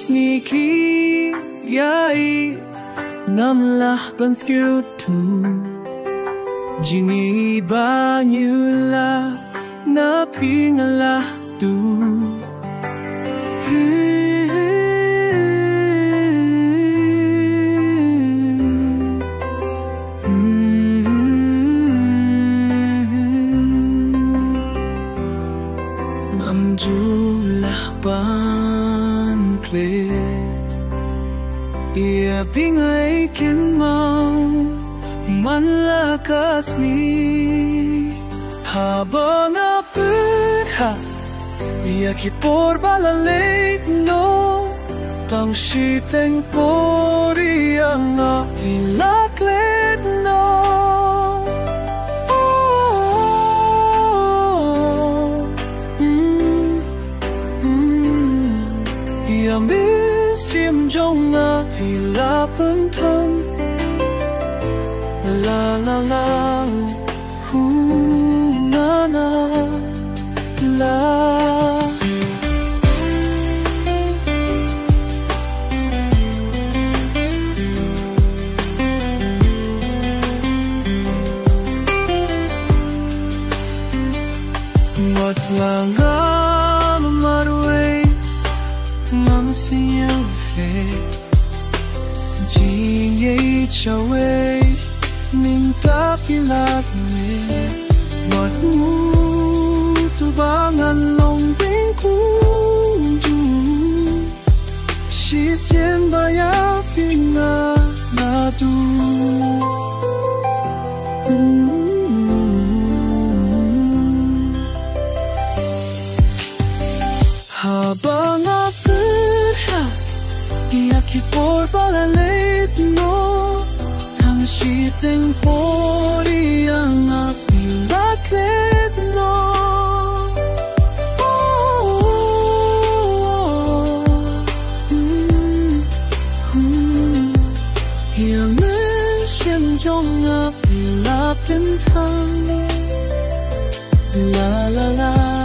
sneaky yai nam lah ban skill tu jini banyula na pingala tu Julah ban kle ia bingai ken mau man lakas ni habang apit ha ia kipor balalek no tang si teng pori ang na ilaklet no sim trong na vì la bấn thân la la la hu na na la ngọt là ngắm marue ngắm siêu về chỉ nghĩ cho ấy mình ta phi lạc mê ngọt ngũ tu ba ngàn lòng bên cung du chỉ xem ba ya phi na tu habang kipor balalet no tang si teng pori ang apilaklet no yang men xian zhong apilapin tang la la la